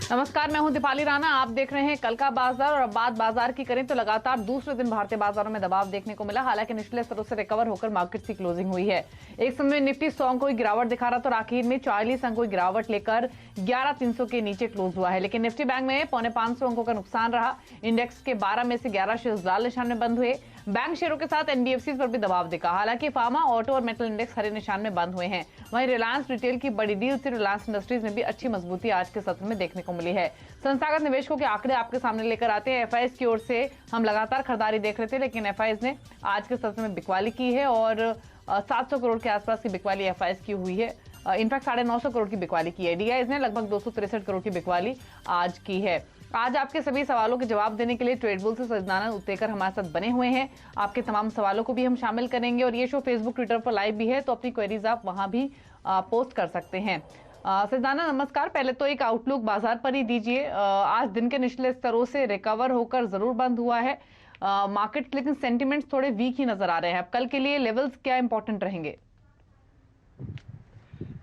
नमस्कार, मैं हूं दीपाली राणा। आप देख रहे हैं कल का बाजार। और अब बाजार की करें तो लगातार दूसरे दिन भारतीय बाजारों में दबाव देखने को मिला। हालांकि निचले स्तरों से रिकवर होकर मार्केट की क्लोजिंग हुई है। एक समय निफ्टी 100 अंकों की गिरावट दिखा रहा था और आखिर में 40 अंकों की गिरावट लेकर 11,300 के नीचे क्लोज हुआ है। लेकिन निफ्टी बैंक में 550 अंकों का नुकसान रहा। इंडेक्स के 12 में से 11 शेयर लाल निशान में बंद हुए। बैंक शेयरों के साथ एनबीएफसी पर भी दबाव दिखा। हालांकि फार्मा, ऑटो और मेटल इंडेक्स हरे निशान में बंद हुए हैं। वहीं रिलायंस रिटेल की बड़ी डील थी। रिलायंस इंडस्ट्रीज में भी अच्छी मजबूती आज के सत्र में देखने को मिली है। संस्थागत निवेशकों के आंकड़े आपके सामने लेकर आते हैं। एफआईएस की ओर से हम लगातार खरीदारी देख रहे थे, लेकिन एफआईएस ने आज के सत्र में बिकवाली की है और 700 करोड़ के आसपास की बिकवाली एफआईएस की हुई है। इनफैक्ट 950 करोड़ की बिकवाली की है। डीआईएस ने लगभग 263 करोड़ की बिकवाली आज की है। आज आपके सभी सवालों के जवाब देने के लिए ट्रेडबुल से सजनानंद उत्तेकर हमारे साथ बने हुए हैं। आपके तमाम सवालों को भी हम शामिल करेंगे और ये शो फेसबुक, ट्विटर पर लाइव भी है, तो अपनी क्वेरीज आप वहां भी पोस्ट कर सकते हैं। सजनानंद नमस्कार। पहले तो एक आउटलुक बाजार पर ही दीजिए। आज दिन के निचले स्तरों से रिकवर होकर जरूर बंद हुआ है मार्केट, लेकिन सेंटिमेंट्स थोड़े वीक ही नजर आ रहे हैं। अब कल के लिए लेवल्स क्या इंपॉर्टेंट रहेंगे?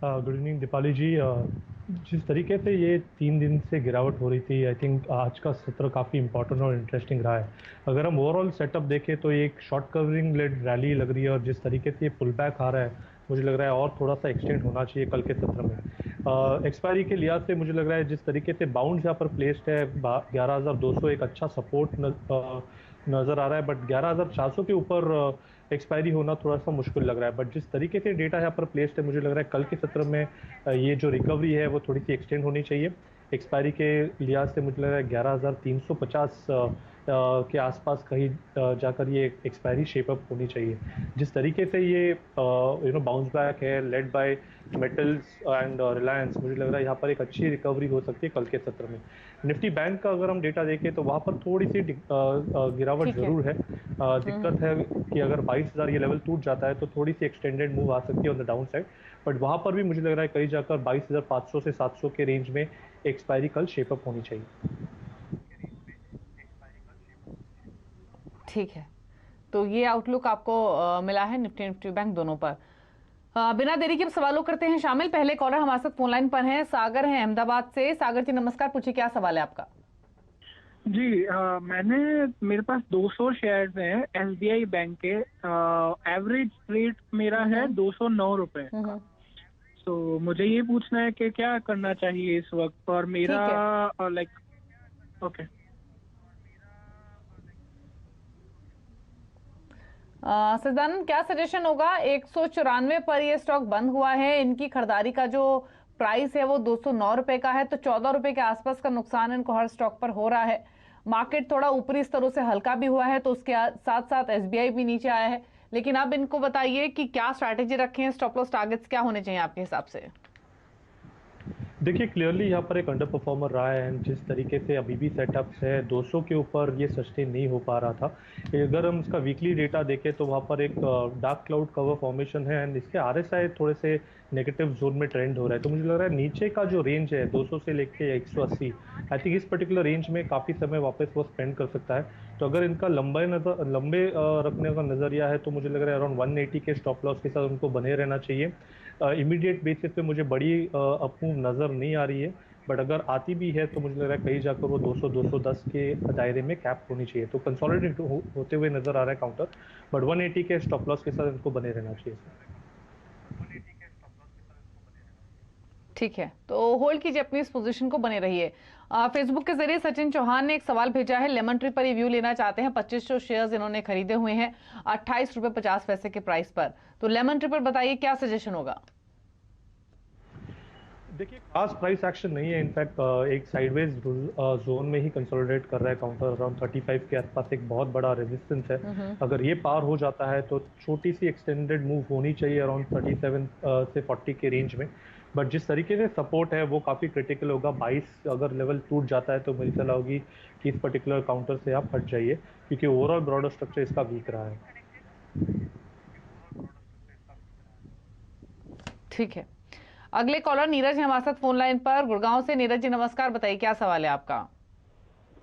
गुड इवनिंग दीपाली जी। जिस तरीके से ये 3 दिन से गिरावट हो रही थी, आई थिंक आज का सत्र काफ़ी इंपॉर्टेंट और इंटरेस्टिंग रहा है। अगर हम ओवरऑल सेटअप देखें तो ये एक शॉर्ट कवरिंग लेड रैली लग रही है और जिस तरीके से ये पुल बैक आ रहा है, मुझे लग रहा है और थोड़ा सा एक्सटेंड होना चाहिए कल के सत्र में। एक्सपायरी के लिहाज से मुझे लग रहा है जिस तरीके से बाउंड यहाँ पर प्लेस्ड है 11,200 एक अच्छा सपोर्ट नज़र आ रहा है, बट 11,400 के ऊपर एक्सपायरी होना थोड़ा सा मुश्किल लग रहा है। बट जिस तरीके से डेटा यहाँ पर प्लेस्ड है, मुझे लग रहा है कल के सत्र में ये जो रिकवरी है वो थोड़ी सी एक्सटेंड होनी चाहिए। एक्सपायरी के लिहाज से मुझे लग रहा है 11,350 के आसपास कहीं जाकर ये एक्सपायरी शेपअप होनी चाहिए। जिस तरीके से ये बाउंस बैक है led by metals and Reliance, मुझे लग रहा है यहाँ पर एक अच्छी रिकवरी हो सकती है कल के सत्र में। निफ्टी बैंक का अगर हम डेटा देखें तो वहाँ पर थोड़ी सी गिरावट जरूर है। दिक्कत है कि अगर 22,000 ये लेवल टूट जाता है तो थोड़ी सी एक्सटेंडेड मूव आ सकती है on the down side, but वहाँ पर भी मुझे लग रहा है कहीं जाकर 22,500 से 700 के रेंज में एक्सपायरी कल शेपअप होनी चाहिए। ठीक है, तो ये आउटलुक आपको मिला है निफ्टी बैंक दोनों पर। बिना देरी के सवालों करते हैं शामिल। पहले कॉलर हमारे साथ फोन लाइन पर हैं, सागर हैं अहमदाबाद से। सागर जी नमस्कार, पूछिए क्या सवाल है आपका? जी मेरे पास 200 शेयर्स हैं एसबीआई बैंक के। एवरेज रेट मेरा है 209 रुपए। तो मुझे ये पूछना है कि क्या करना चाहिए इस वक्त, और मेरा ओके। सजदानंद क्या सजेशन होगा? 194 पर ये स्टॉक बंद हुआ है। इनकी खरीदारी का जो प्राइस है वो 209 रुपए का है, तो 14 रुपए के आसपास का नुकसान इनको हर स्टॉक पर हो रहा है। मार्केट थोड़ा ऊपरी स्तरों से हल्का भी हुआ है, तो उसके साथ साथ एसबीआई भी नीचे आया है। लेकिन अब इनको बताइए कि क्या स्ट्रैटेजी रखें, स्टॉप लॉस टारगेट्स क्या होने चाहिए आपके हिसाब से? देखिए क्लियरली यहाँ पर एक अंडर परफॉर्मर रहा है एंड जिस तरीके से अभी भी सेटअप्स है 200 के ऊपर ये सस्टेन नहीं हो पा रहा था। अगर हम इसका वीकली डेटा देखें तो वहाँ पर एक डार्क क्लाउड कवर फॉर्मेशन है एंड इसके आरएसआई थोड़े से नेगेटिव जोन में ट्रेंड हो रहा है। तो मुझे लग रहा है नीचे का जो रेंज है 200 से लेके 180, आई थिंक इस पर्टिकुलर रेंज में काफ़ी समय वापस वो स्पेंड कर सकता है। तो अगर इनका लंबे रखने का नज़रिया है तो मुझे लग रहा है अराउंड 180 के स्टॉप लॉस के साथ उनको बने रहना चाहिए। इमीडिएट बेसिस पे मुझे बड़ी अपमूव नज़र नहीं आ रही है, बट अगर आती भी है तो मुझे लग रहा है कहीं जाकर वो 200-210 के दायरे में कैप होनी चाहिए। तो कंसोलिडेट होते हुए नज़र आ रहा है काउंटर, बट 180 के स्टॉप लॉस के साथ इनको बने रहना चाहिए। ठीक है, तो होल्ड कीजिए अपनी इस पोजीशन को, बने रहिए। फेसबुक के जरिए सचिन चौहान ने एक सवाल भेजा है। लेमन ट्री पर रिव्यू लेना चाहते हैं। 2500 शेयर्स इन्होंने खरीदे हुए हैं 28 रुपए 50 पैसे के प्राइस पर। तो लेमन ट्री पर बताइए क्या सजेशन होगा? देखिए खास प्राइस एक्शन नहीं है, इनफैक्ट एक साइडवेज जोन में ही कंसोलिडेट कर रहा है काउंटर। अराउंड 35 के आसपास एक बहुत बड़ा रेजिस्टेंस है। अगर ये पार हो जाता है तो छोटी सी एक्सटेंडेड मूव होनी चाहिए अराउंड 37 से 40 के रेंज में। बट जिस तरीके से सपोर्ट है वो काफ़ी क्रिटिकल होगा। 22 अगर लेवल टूट जाता है तो मेरी सलाह होगी कि इस पर्टिकुलर काउंटर से आप हट जाइए, क्योंकि ओवरऑल ब्रॉडर स्ट्रक्चर इसका वीक रहा है। ठीक है, अगले कॉलर नीरज है हमारे साथ फोन लाइन पर, गुड़गांव से। नीरज जी नमस्कार, बताइए क्या सवाल है आपका?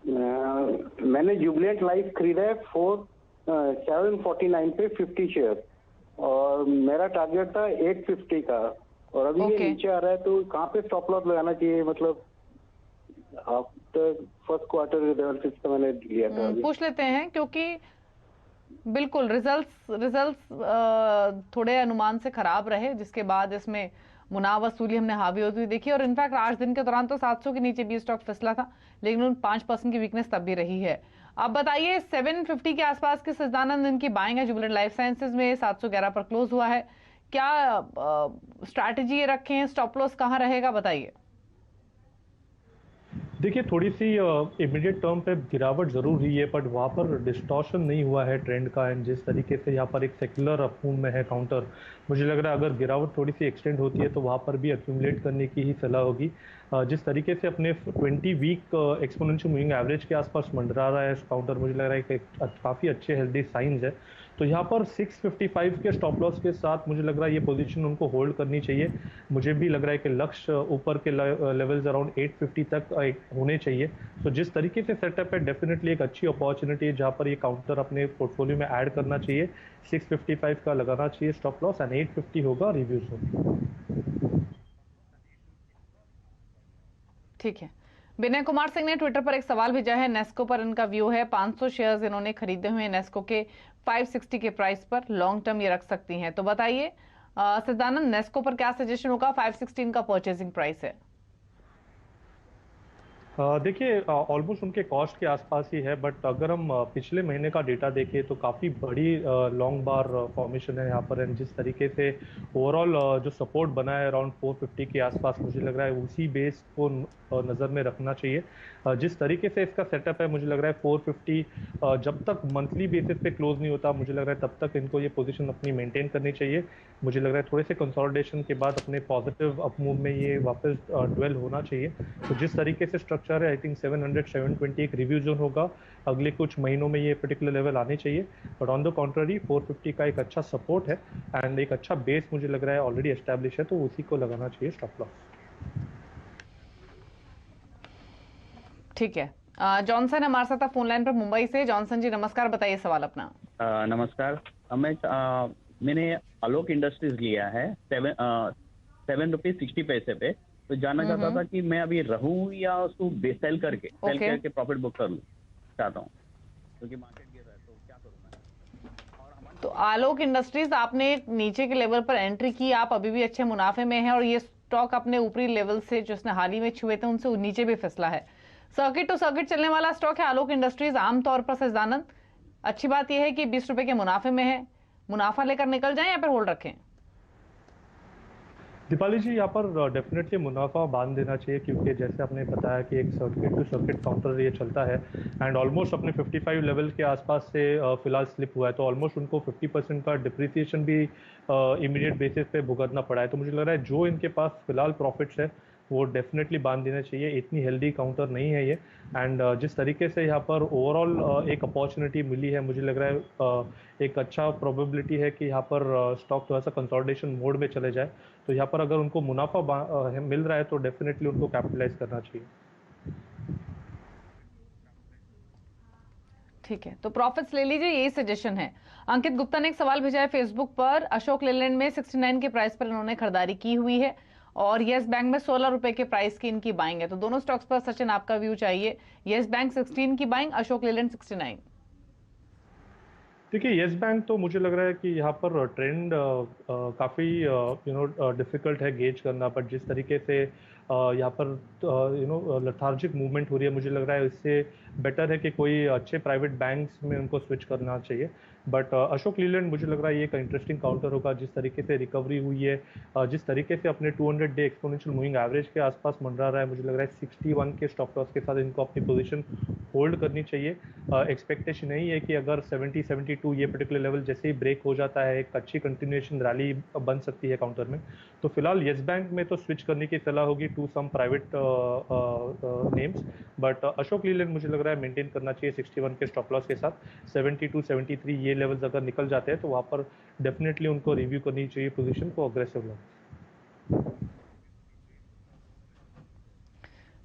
मैंने जुबिलेंट लाइफ खरीदा है 749 पे 50 शेयर, और मेरा टारगेट था 850 का, और अभी ये नीचे आ रहा है, तो कहाँ पे स्टॉप लॉस लगाना चाहिए? मतलब आफ्टर फर्स्ट क्वार्टर लेवल 6 का मैंने लिया था अभी। पूछ लेते हैं, क्योंकि बिल्कुल रिजल्ट्स थोड़े अनुमान से खराब रहे, जिसके बाद इसमें मुनाफा वसूली हमने हावी होती हुई देखी। और इनफैक्ट आज दिन के दौरान तो 700 के नीचे भी स्टॉक फिसला था, लेकिन उन 5% की वीकनेस तब भी रही है। आप बताइए 750 के आसपास की सजदानंद इनकी बाइंग है। जुबिलेंट लाइफ साइंसेज में 711 पर क्लोज हुआ है। क्या स्ट्रैटेजी ये रखे हैं, स्टॉप लॉस कहाँ रहेगा, बताइए। देखिए, थोड़ी सी इमीडिएट टर्म पे गिरावट जरूर हुई है, बट वहाँ पर डिस्टॉर्शन नहीं हुआ है ट्रेंड का। एंड जिस तरीके से यहाँ पर एक सेक्युलर अपमूव में है काउंटर, मुझे लग रहा है अगर गिरावट थोड़ी सी एक्सटेंड होती है तो वहाँ पर भी अक्यूमुलेट करने की ही सलाह होगी। जिस तरीके से अपने 20 वीक एक्सपोनेंशियल मूविंग एवरेज के आसपास मंडरा रहा है काउंटर, मुझे लग रहा है कि काफ़ी अच्छे हेल्दी साइंस है। तो यहाँ पर 655 के स्टॉप लॉस के साथ मुझे लग रहा है ये पोजीशन उनको होल्ड करनी चाहिए। मुझे भी लग रहा है कि लक्ष्य ऊपर के लेवल्स अराउंड 850 तक होने चाहिए। तो जिस तरीके से सेटअप है, डेफिनेटली एक अच्छी अपॉर्चुनिटी है जहाँ पर ये काउंटर अपने पोर्टफोलियो में ऐड करना चाहिए। 655 का लगाना चाहिए स्टॉप लॉस, एंड 850 होगा रिव्यू जोन। ठीक है। विनय कुमार सिंह ने ट्विटर पर एक सवाल भेजा है। नेस्को पर इनका व्यू है, 500 शेयर्स इन्होंने खरीदे हुए हैं नेस्को के 560 के प्राइस पर, लॉन्ग टर्म ये रख सकती हैं। तो बताइए सदानंद, नेस्को पर क्या सजेशन होगा? 516 का परचेजिंग प्राइस है। देखिए, ऑलमोस्ट उनके कॉस्ट के आसपास ही है, बट अगर हम पिछले महीने का डेटा देखें तो काफ़ी बड़ी लॉन्ग बार फॉर्मेशन है यहाँ पर। एंड जिस तरीके से ओवरऑल जो सपोर्ट बना है अराउंड 450 के आसपास, मुझे लग रहा है उसी बेस को नज़र में रखना चाहिए। जिस तरीके से इसका सेटअप है, मुझे लग रहा है 450 जब तक मंथली बेसिस पे क्लोज नहीं होता, मुझे लग रहा है तब तक इनको ये पोजीशन अपनी मेंटेन करनी चाहिए। मुझे लग रहा है थोड़े से कंसोलिडेशन के बाद अपने पॉजिटिव अपमूव में ये वापस ड्वेल होना चाहिए। तो जिस तरीके से स्ट्रक्चर है, आई थिंक 700 720 एक रिव्यू जोन होगा। अगले कुछ महीनों में ये पर्टिकुलर लेवल आने चाहिए, बट ऑन द कॉन्ट्ररी 450 का एक अच्छा सपोर्ट है एंड एक अच्छा बेस मुझे लग रहा है ऑलरेडी एस्टैब्लिश है, तो उसी को लगाना चाहिए स्टॉप लॉस। ठीक है। जॉनसन हमारे साथ फोन लाइन पर मुंबई से। जॉनसन जी नमस्कार, बताइए सवाल अपना। नमस्कार। मैंने आलोक इंडस्ट्रीज लिया है 7 रुपीज 60 पैसे पे। तो जानना चाहता था कि मैं अभी रहूं या उसको सेल करके प्रॉफिट बुक कर लूं चाहता हूं, क्योंकि मार्केट गिर रहा है। तो क्या करूं मैं? तो आलोक इंडस्ट्रीज आपने नीचे के लेवल पर एंट्री की, आप अभी भी अच्छे मुनाफे में हैं, और ये स्टॉक अपने ऊपरी लेवल से जो इसने हाल ही में छुए थे उनसे नीचे भी फिसला है। सर्किट टू सर्किट चलने वाला स्टॉक है आलोक इंडस्ट्रीज। आमतौर पर सजदानंद, अच्छी बात यह है कि 20 रुपए के मुनाफे में है, मुनाफा लेकर निकल जाएं या फिर होल्ड रखें? दीपाली जी, यहाँ पर डेफिनेटली मुनाफा बांध देना चाहिए, क्योंकि जैसे आपने बताया कि एक सर्किट टू सर्किट काउंटर ये चलता है एंड ऑलमोस्ट अपने 55 लेवल के आसपास से फिलहाल स्लिप हुआ है। तो ऑलमोस्ट उनको 50% का डिप्रिसिएशन भी इमीडिएट बेसिस पे भुगतना पड़ा है। तो मुझे लग रहा है जो इनके पास फिलहाल प्रॉफिट्स है वो डेफिनेटली बांध देना चाहिए। इतनी हेल्दी काउंटर नहीं है ये। एंड जिस तरीके से यहाँ पर ओवरऑल एक अपॉर्चुनिटी मिली है, मुझे लग रहा है एक अच्छा प्रोबेबिलिटी है कि यहाँ पर स्टॉक थोड़ा सा कंसोलिडेशन मोड में चले जाए। तो यहाँ पर अगर उनको मुनाफा मिल रहा है तो डेफिनेटली उनको कैपिटलाइज करना चाहिए। ठीक है, तो प्रॉफिट्स ले लीजिए, यही सजेशन है। अंकित गुप्ता ने एक सवाल भेजा है फेसबुक पर। अशोक लेलैंड में 69 के प्राइस पर इन्होंने खरीदारी की हुई है, और येस बैंक में 16 रुपए के प्राइस की इनकी बाइंग है। तो दोनों स्टॉक्स पर सचिन आपका व्यू चाहिए। येस बैंक 16 की बाइंग, अशोक लेलैंड 69। देखिए, येस बैंक तो मुझे लग रहा है कि यहाँ पर ट्रेंड काफ़ी डिफ़िकल्ट है गेज करना, बट जिस तरीके से यहाँ पर लथार्जिक मूवमेंट हो रही है, मुझे लग रहा है इससे बेटर है कि कोई अच्छे प्राइवेट बैंक्स में उनको स्विच करना चाहिए। बट अशोक लीलैंड मुझे लग रहा है ये एक इंटरेस्टिंग काउंटर होगा। जिस तरीके से रिकवरी हुई है, जिस तरीके से अपने 200 डे एक्सपोनेंशियल मूविंग एवरेज के आसपास मंडरा रहा है, मुझे लग रहा है 61 के स्टॉप लॉस के साथ इनको अपनी पोजीशन होल्ड करनी चाहिए। एक्सपेक्टेशन यही है कि अगर 70-72 ये पर्टिकुलर लेवल जैसे ही ब्रेक हो जाता है, एक अच्छी कंटिन्यूएशन रैली बन सकती है काउंटर में। तो फिलहाल येस बैंक में तो स्विच करने की सलाह होगी to some private names, but Ashok Leyland मुझे लग रहा है मेंटेन करना चाहिए 61 के स्टॉप लॉस के साथ। 72-73 ये लेवल्स अगर निकल जाते हैं तो वहाँ पर डेफिनेटली उनको रिव्यू करनी चाहिए पोजीशन को अग्रेसिव लेवल।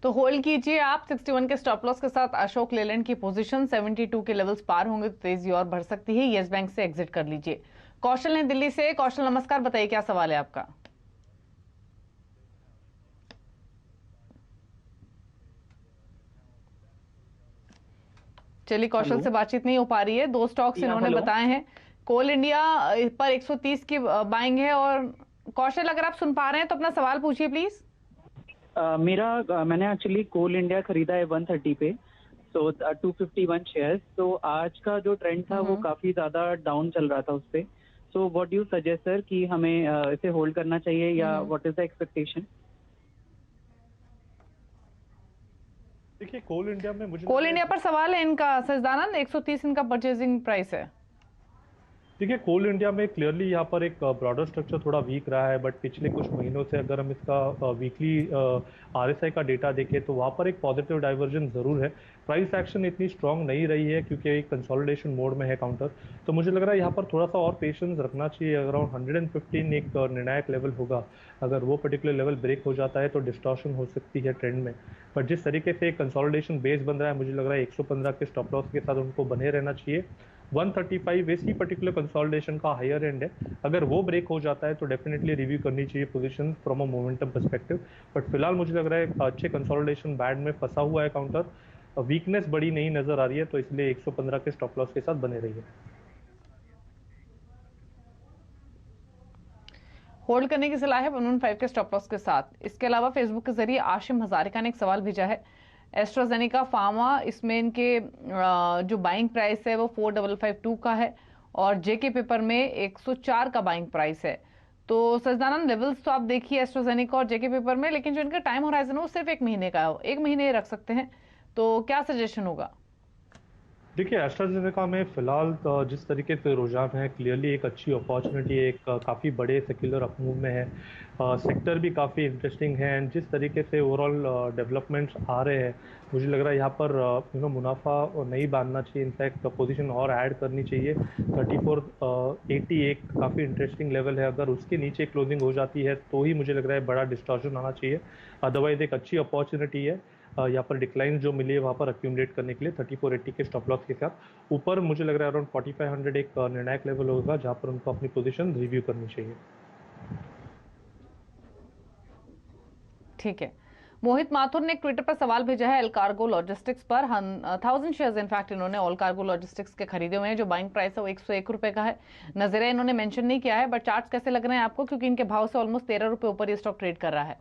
तो होल्ड कीजिए आप 61 के स्टॉप लॉस के साथ अशोक लेलैंड की पोजीशन। 72 के लेवल्स पार होंगे तो तेजी और बढ़ सकती है। येस बैंक से एग्जिट कर लीजिए। कौशल है दिल्ली से। कौशल नमस्कार, बताइए क्या सवाल है आपका? चलिए, कौशल से बातचीत नहीं हो पा रही है। दो स्टॉक्स इन्होंने बताए हैं। कोल इंडिया पर 130 की बाइंग है। और कौशल, अगर आप सुन पा रहे हैं तो अपना सवाल पूछिए प्लीज। मैंने एक्चुअली कोल इंडिया खरीदा है 130 पे, तो 251 शेयर्स। तो आज का जो ट्रेंड था वो काफी ज्यादा डाउन चल रहा था उस पे। So what do you suggest sir कि हमें इसे होल्ड करना चाहिए या व्हाट इज द एक्सपेक्टेशन? देखिए, कोल इंडिया में कोल इंडिया पर सवाल है इनका सजदानंद, 130 इनका परचेजिंग प्राइस है। देखिए, कोल इंडिया में क्लियरली यहाँ पर एक ब्रॉडर स्ट्रक्चर थोड़ा वीक रहा है, बट पिछले कुछ महीनों से अगर हम इसका वीकली आरएसआई का डेटा देखें तो वहाँ पर एक पॉजिटिव डाइवर्जन ज़रूर है। प्राइस एक्शन इतनी स्ट्रांग नहीं रही है क्योंकि एक कंसोलिडेशन मोड में है काउंटर। तो मुझे लग रहा है यहाँ पर थोड़ा सा और पेशेंस रखना चाहिए। अराउंड 115 एक निर्णायक लेवल होगा। अगर वो पर्टिकुलर लेवल ब्रेक हो जाता है तो डिस्टॉर्शन हो सकती है ट्रेंड में। बट जिस तरीके से कंसोलिडेशन बेस बन रहा है, मुझे लग रहा है 115 के स्टॉप लॉस के साथ उनको बने रहना चाहिए। 135 इसी पर्टिकुलर कंसोलिडेशन का हायर एंड है। अगर वो ब्रेक हो जाता है तो डेफिनेटली रिव्यू करनी चाहिए position from a momentum perspective. But फिलहाल मुझे लग रहा है अच्छे कंसोलिडेशन बैंड में फंसा हुआ है काउंटर। वीकनेस बड़ी नहीं नजर आ रही है, तो इसलिए 115 के स्टॉप लॉस के साथ बने रहिए। होल्ड करने की सलाह है 115 के स्टॉप लॉस के साथ। इसके अलावा फेसबुक के जरिए आशिम हजारिका ने एक सवाल भेजा है। एस्ट्राजेनेका फार्मा, इसमें इनके जो बाइंग प्राइस है वो 4552 का है और जेके पेपर में 104 का बाइंग प्राइस है। तो सजदानंद, लेवल्स तो आप देखिए एस्ट्राजेनेका और जेके पेपर में, लेकिन जो इनका टाइम होराइजन है वो सिर्फ 1 महीने का है। 1 महीने रख सकते हैं, तो क्या सजेशन होगा? देखिए, एस्ट्राजेनेका में फिलहाल तो जिस तरीके से रुझान है, क्लियरली एक अच्छी अपॉर्चुनिटी है। एक काफ़ी बड़े सेक्युलर अपमूव में है। सेक्टर भी काफ़ी इंटरेस्टिंग है एंड जिस तरीके से ओवरऑल डेवलपमेंट्स आ रहे हैं, मुझे लग रहा है यहाँ पर मुनाफा नहीं बांधना चाहिए। इनफैक्ट पोजीशन और ऐड करनी चाहिए। 3480 एक काफ़ी इंटरेस्टिंग लेवल है। अगर उसके नीचे क्लोजिंग हो जाती है तो ही मुझे लग रहा है बड़ा डिस्टॉर्शन आना चाहिए। अदरवाइज एक अच्छी अपॉर्चुनिटी है यहाँ पर डिक्लाइन जो मिली है वहाँ पर अक्यूमुलेट करने के लिए 3480 के स्टॉप लॉस के साथ। ऊपर मुझे लग रहा है अराउंड 4500 एक निर्णायक लेवल होगा जहाँ पर उनको अपनी पोजीशन रिव्यू करनी चाहिए। ठीक है। मोहित माथुर ने एक ट्विटर पर सवाल भेजा है एल कार्गो लॉजिस्टिक्स पर। 1000 शेयर्स इनफैक्ट इन्होंने ऑल कार्गो लॉजिस्टिक्स के खरीदे हुए हैं। जो बाइंग प्राइस है वो 101 रुपए का है। नजरिया इन्होंने मेंशन नहीं किया है, बट चार्ट्स कैसे लग रहे हैं आपको, क्योंकि इनके भाव से ऑलमोस्ट 13 रुपए ऊपर ये स्टॉक ट्रेड कर रहा है?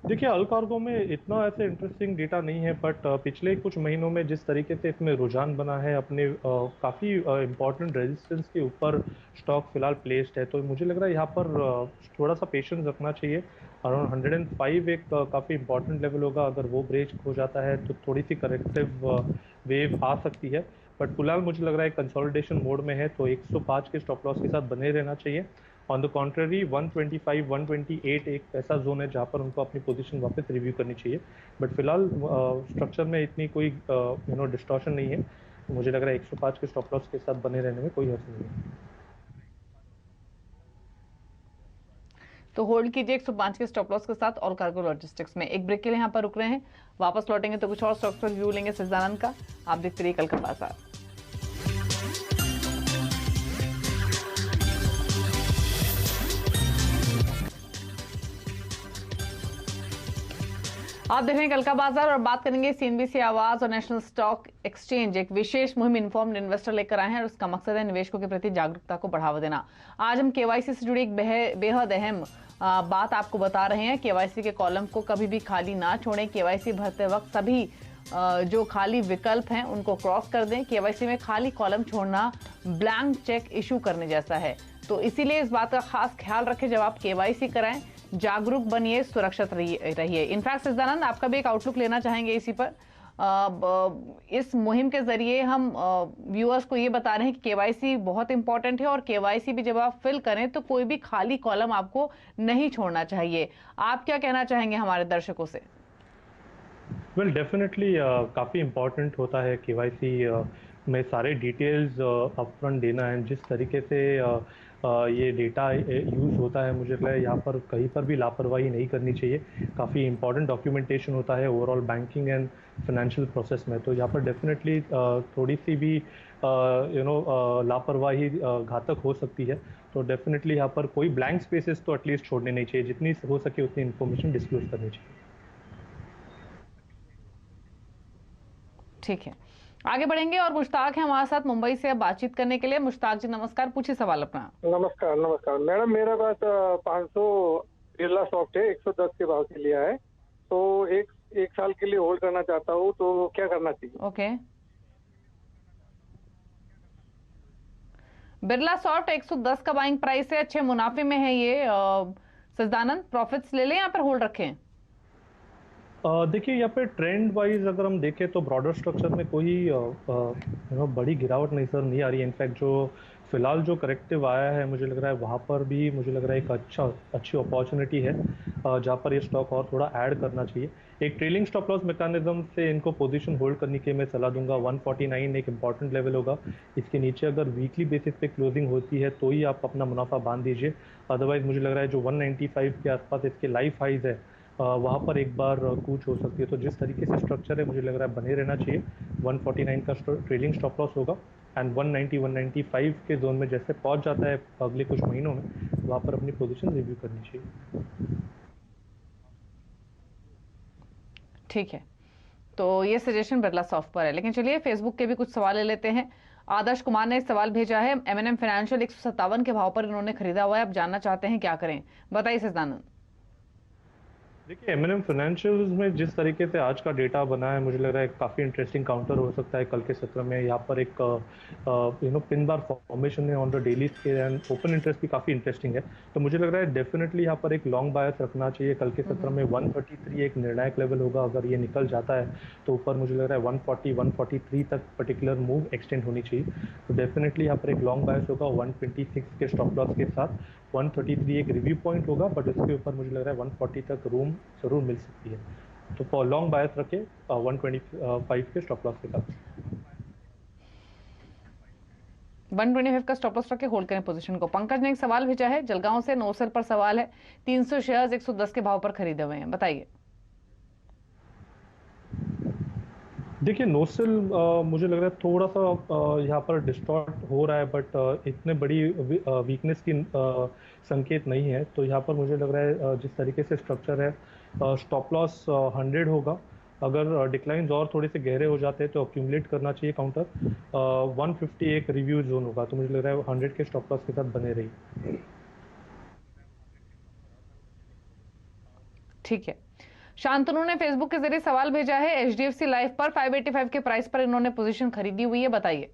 देखिए, अल कार्गो में इतना ऐसे इंटरेस्टिंग डेटा नहीं है, बट पिछले कुछ महीनों में जिस तरीके से इसमें रुझान बना है, अपने काफ़ी इंपॉर्टेंट रेजिस्टेंस के ऊपर स्टॉक फिलहाल प्लेस्ड है। तो मुझे लग रहा है यहाँ पर थोड़ा सा पेशेंस रखना चाहिए। अराउंड 105 एक काफ़ी इंपॉर्टेंट लेवल होगा। अगर वो ब्रेक हो जाता है तो थोड़ी सी करेक्टिव वेव आ सकती है। बट फिलहाल मुझे लग रहा है कंसोलिडेशन मोड में है, तो 105 के स्टॉप लॉस के साथ बने रहना चाहिए। ऑन द कॉन्ट्ररी 125 128 एक ऐसा जोन है जहाँ पर उनको अपनी पोजीशन वापस रिव्यू करनी चाहिए। बट फिलहाल स्ट्रक्चर में इतनी कोई डिस्टॉर्शन नहीं है। तो मुझे लग रहा है 105 के स्टॉप लॉस के साथ बने रहने में कोई हर्ज नहीं है। तो होल्ड कीजिए 105 के स्टॉप लॉस के साथ ऑल कार्गो लॉजिस्टिक्स में। एक ब्रेक के लिए यहाँ पर रुक रहे हैं, वापस लौटेंगे तो कुछ और स्टॉक्स पर व्यू लेंगे सजदानंद का। आप देखते रहिए कल का बाजार। आप देख रहे हैं कल का बाजार और बात करेंगे सीएनबीसी आवाज और नेशनल स्टॉक एक्सचेंज एक विशेष मुहिम इन्फॉर्म्ड इन्वेस्टर लेकर आए हैं और उसका मकसद है निवेशकों के प्रति जागरूकता को बढ़ावा देना। आज हम केवाईसी से जुड़ी एक बेहद अहम बात आपको बता रहे हैं। केवाईसी के कॉलम को कभी भी खाली ना छोड़ें। केवाईसी भरते वक्त सभी जो खाली विकल्प हैं उनको क्रॉस कर दें। केवाईसी में खाली कॉलम छोड़ना ब्लैंक चेक इशू करने जैसा है, तो इसीलिए इस बात का खास ख्याल रखें जब आप केवाईसी कराएं। जागरूक बनिए, सुरक्षित रहिए। इनफैक्ट सजदानंद, आपका भी एक आउटलुक लेना चाहेंगे इसी पर। इस मुहिम के जरिए हम व्यूअर्स को ये बता रहे हैं कि केवाईसी बहुत इंपॉर्टेंट है और केवाईसी भी जब आप फिल करें तो कोई भी खाली कॉलम आपको नहीं छोड़ना चाहिए। आप क्या कहना चाहेंगे हमारे दर्शकों से? वेल, डेफिनेटली काफ़ी इम्पॉर्टेंट होता है केवाईसी में सारे डिटेल्स अपफ्रंट देना है। जिस तरीके से ये डेटा यूज़ होता है, मुझे लगता है यहाँ पर कहीं पर भी लापरवाही नहीं करनी चाहिए। काफ़ी इंपॉर्टेंट डॉक्यूमेंटेशन होता है overall banking and financial process में। तो यहाँ पर डेफिनेटली थोड़ी सी भी लापरवाही घातक हो सकती है। तो डेफिनेटली यहाँ पर कोई ब्लैंक स्पेसेस तो एटलीस्ट छोड़ने नहीं चाहिए। जितनी हो सके उतनी इन्फॉर्मेशन डिस्क्लोज करनी चाहिए। ठीक है। आगे बढ़ेंगे और मुश्ताक है हमारे साथ मुंबई से अब बातचीत करने के लिए। मुश्ताक जी नमस्कार, पूछिए सवाल अपना। नमस्कार नमस्कार मैडम, मेरे पास 500 बिरला सॉफ्ट है, 110 के भाव से लिया है, तो एक साल के लिए होल्ड करना चाहता हूँ, तो क्या करना चाहिए? ओके, बिरला सॉफ्ट 110 का बाइंग प्राइस है, अच्छे मुनाफे में है ये। सजदानंद, प्रॉफिट्स ले लें या फिर होल्ड रखें? देखिए यहाँ पे ट्रेंड वाइज अगर हम देखें तो ब्रॉडर स्ट्रक्चर में कोई बड़ी गिरावट नजर नहीं आ रही है। इनफैक्ट जो फिलहाल जो करेक्टिव आया है मुझे लग रहा है वहाँ पर भी मुझे लग रहा है एक अच्छी अपॉर्चुनिटी है जहाँ पर ये स्टॉक और थोड़ा ऐड करना चाहिए। एक ट्रेलिंग स्टॉप लॉस मैकेनिज्म से इनको पोजीशन होल्ड करने की मैं सलाह दूंगा। 149 एक इंपॉर्टेंट लेवल होगा, इसके नीचे अगर वीकली बेसिस पे क्लोजिंग होती है तो ही आप अपना मुनाफा बांध दीजिए। अदरवाइज मुझे लग रहा है जो 195 के आसपास इसके लाइफ हाइज है वहाँ पर एक बार कूच हो सकती है। तो जिस तरीके से स्ट्रक्चर है मुझे लग रहा है बने रहना चाहिए। 149 का ट्रेलिंग स्टॉप लॉस होगा एंड 190 195 के जोन में जैसे पहुँच जाता है अगले कुछ महीनों में वहाँ पर अपनी पोजीशन रिव्यू करनी चाहिए। ठीक है, तो ये सजेशन बिरला सॉफ्ट पर है। लेकिन चलिए फेसबुक के भी कुछ सवाल ले लेते हैं। आदर्श कुमार ने सवाल भेजा है, M&M फाइनेंशियल 157 के भाव पर इन्होंने खरीदा हुआ है, अब जानना चाहते हैं क्या करें, बताइए सजदानंद। देखिए M&M फाइनेंशियल्स में जिस तरीके से आज का डेटा बना है मुझे लग रहा है काफ़ी इंटरेस्टिंग काउंटर हो सकता है कल के सत्र में। यहाँ पर एक पिन बार फॉर्मेशन है on the daily scale and open interest भी काफ़ी इंटरेस्टिंग है। तो मुझे लग रहा है डेफिनेटली यहाँ पर एक लॉन्ग बायस रखना चाहिए। कल के सत्र में 133 एक निर्णायक लेवल होगा, अगर ये निकल जाता है तो ऊपर मुझे लग रहा है 140 143 तक पर्टिकुलर मूव एक्सटेंड होनी चाहिए। तो डेफिनेटली यहाँ पर एक लॉन्ग बायस होगा 126 के स्टॉप लॉस के साथ। 133 एक रिव्यू पॉइंट होगा बट इसके ऊपर मुझे लग रहा है 140 तक रूम जरूर मिल सकती है। तो फॉर लॉन्ग बायस रखे 125 के स्टॉप लॉस के साथ। 125 का स्टॉप लॉस रखे होल्ड करें पोजीशन को। पंकज ने एक सवाल भेजा है, जलगांव से, नो सेल पर सवाल है। 300 शेयर्स 110 के भाव पर खरीदे हुए हैं, बताइए। देखिए नोसेल मुझे लग रहा है थोड़ा सा यहाँ पर डिस्टॉर्ट हो रहा है बट इतने बड़ी वीकनेस की संकेत नहीं है। तो यहाँ पर मुझे लग रहा है जिस तरीके से स्ट्रक्चर है स्टॉप लॉस 100 होगा। अगर डिक्लाइंस और थोड़े से गहरे हो जाते हैं तो अक्यूमुलेट करना चाहिए काउंटर। 150 एक रिव्यू जोन होगा, तो मुझे लग रहा है 100 के स्टॉप लॉस के साथ बने रही। ठीक है, शांतनु ने फेसबुक के जरिए सवाल भेजा है, HDFC लाइफ पर 585 के प्राइस पर इन्होंने पोजीशन खरीदी हुई है, बताइए।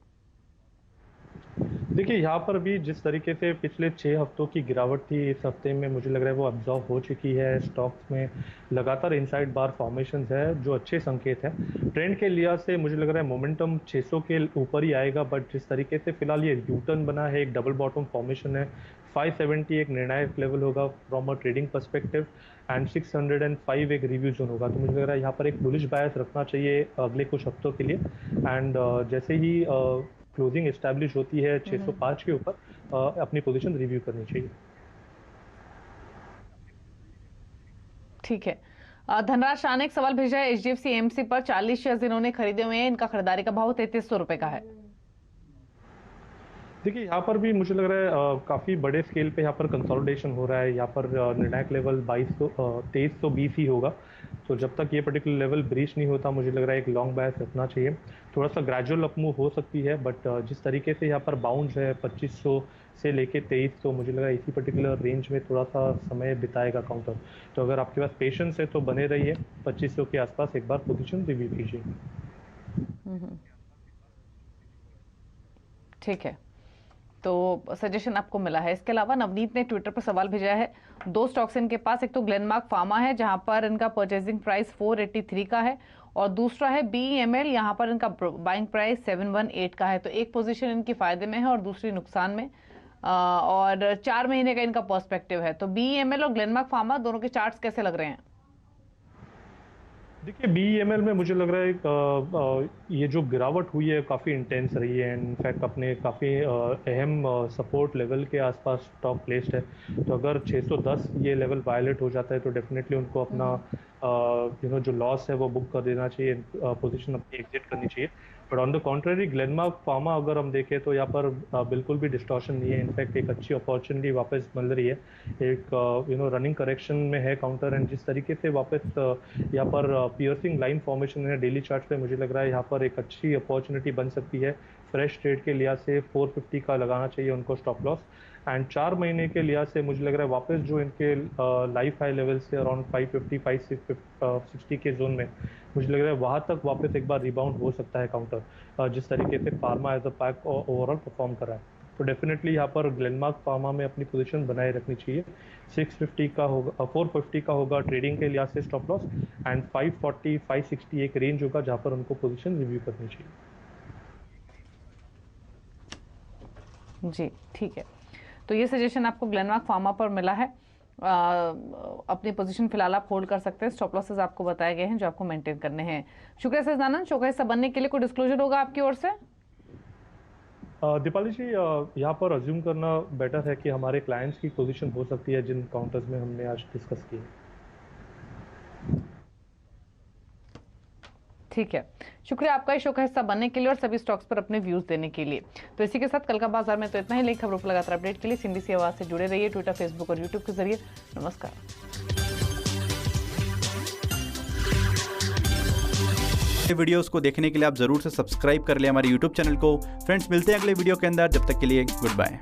देखिए यहाँ पर भी जिस तरीके से पिछले 6 हफ्तों की गिरावट थी इस हफ्ते में मुझे लग रहा है वो अब्जॉर्व हो चुकी है। स्टॉक्स में लगातार इनसाइड बार फॉर्मेशन है जो अच्छे संकेत है। ट्रेंड के लिहाज से मुझे लग रहा है मोमेंटम 600 के ऊपर ही आएगा बट जिस तरीके से फिलहाल ये यूटर्न बना है, एक डबल बॉटम फॉर्मेशन है। 570 एक निर्णायक लेवल होगा from a trading perspective and 605 एक रिव्यू जोन होगा। तो मुझे लग रहा है यहाँ पर एक बुलिश बायस रखना चाहिए अगले कुछ हफ्तों के लिए। एंड जैसे ही क्लोजिंग एस्टैब्लिश होती है 605 के ऊपर अपनी पोजीशन रिव्यू करनी चाहिए। ठीक है, धनराज शाह ने एक सवाल भेजा है, HDFC AMC पर 40 शेयर्स इन्होंने खरीदे हुए हैं, इनका खरीदारी का भाव 3300 रुपए का है। देखिए यहाँ पर भी मुझे लग रहा है काफ़ी बड़े स्केल पे यहाँ पर कंसोलिडेशन हो रहा है। यहाँ पर निर्णायक लेवल 2320 ही होगा। तो जब तक ये पर्टिकुलर लेवल ब्रीच नहीं होता मुझे लग रहा है एक लॉन्ग बायस रखना चाहिए। थोड़ा सा ग्रेजुअल अपमूव हो सकती है बट जिस तरीके से यहाँ पर बाउंस है 2500 से लेके 2300 मुझे लग रहा है इसी पर्टिकुलर रेंज में थोड़ा सा समय बिताएगा काउंटर। तो अगर आपके पास पेशेंस है तो बने रहिए, 2500 के आसपास एक बार पोजीशन रिव्यू कीजिए। ठीक है, तो सजेशन आपको मिला है। इसके अलावा नवनीत ने ट्विटर पर सवाल भेजा है, 2 स्टॉक्स इनके पास, एक तो ग्लेनमार्क फार्मा है जहां पर इनका परचेजिंग प्राइस 483 का है और दूसरा है BEML, यहां पर इनका बाइंग प्राइस 718 का है। तो एक पोजीशन इनकी फायदे में है और दूसरी नुकसान में, और 4 महीने का इनका पर्सपेक्टिव है। तो BEML और ग्लेनमार्क फार्मा दोनों के चार्ट्स कैसे लग रहे हैं? देखिए BEML में मुझे लग रहा है ये जो गिरावट हुई है काफ़ी इंटेंस रही है। इनफैक्ट अपने काफ़ी अहम सपोर्ट लेवल के आसपास स्टॉक प्लेस्ड है। तो अगर 610 ये लेवल वायलेट हो जाता है तो डेफिनेटली उनको अपना जो लॉस है वो बुक कर देना चाहिए, पोजीशन अपनी एग्जिट करनी चाहिए। But on the contrary Glenmark pharma अगर हम देखें तो यहाँ पर बिल्कुल भी डिस्टॉर्शन नहीं है। इनफैक्ट एक अच्छी अपॉर्चुनिटी वापस मिल रही है। एक रनिंग करेक्शन में है काउंटर, एंड जिस तरीके से वापस यहाँ पर पियर्सिंग लाइन फॉर्मेशन है डेली चार्ट पे, मुझे लग रहा है यहाँ पर एक अच्छी अपॉर्चुनिटी बन सकती है। फ्रेश ट्रेड के लिहाज से 450 का लगाना चाहिए उनको स्टॉप लॉस, एंड 4 महीने के लिहाज से मुझे लग रहा है वापस जो इनके लाइफ हाई लेवल से अराउंड 550 560 के जोन में मुझे लग रहा है वहाँ तक वापस एक बार रिबाउंड हो सकता है काउंटर, जिस तरीके से pharma as a pack overall perform कर रहा है। तो डेफिनेटली यहाँ पर ग्लेनमार्क फार्मा में अपनी पोजीशन बनाए रखनी चाहिए। 650 का होगा, 450 का होगा ट्रेडिंग के लिहाज से स्टॉप लॉस, एंड 540 560 एक रेंज होगा जहाँ पर उनको पोजीशन रिव्यू करनी चाहिए। जी ठीक है, तो ये सजेशन आपको ग्लेनमार्क फार्मा पर मिला है। अपनी पोजीशन फिलहाल आप होल्ड कर सकते हैं। स्टॉप लॉसेस आपको बताए गए हैं जो आपको मेंटेन करने हैं। शुक्रिया सजनानंद। शो का हिस्सा बनने के लिए कोई डिस्क्लोजर होगा आपकी ओर से? दीपाली जी, यहाँ पर अज्यूम करना बेटर है कि हमारे क्लाइंट्स की पोजीशन हो सकती है जिन काउंटर्स में हमने आज डिस्कस किए। ठीक है, शुक्रिया आपका इस शो का हिस्सा बनने के लिए और सभी स्टॉक्स पर अपने व्यूज देने के लिए। तो इसी के साथ कल का बाजार में तो इतना ही। नई खबरों पर लगातार अपडेट के लिए सिंडीसी आवाज से जुड़े रहिए, ट्विटर, फेसबुक और यूट्यूब के जरिए। नमस्कार। वीडियोस को देखने के लिए आप जरूर से सब्सक्राइब कर लें हमारे YouTube चैनल को। फ्रेंड्स, मिलते हैं अगले वीडियो के अंदर। जब तक के लिए गुड बाय।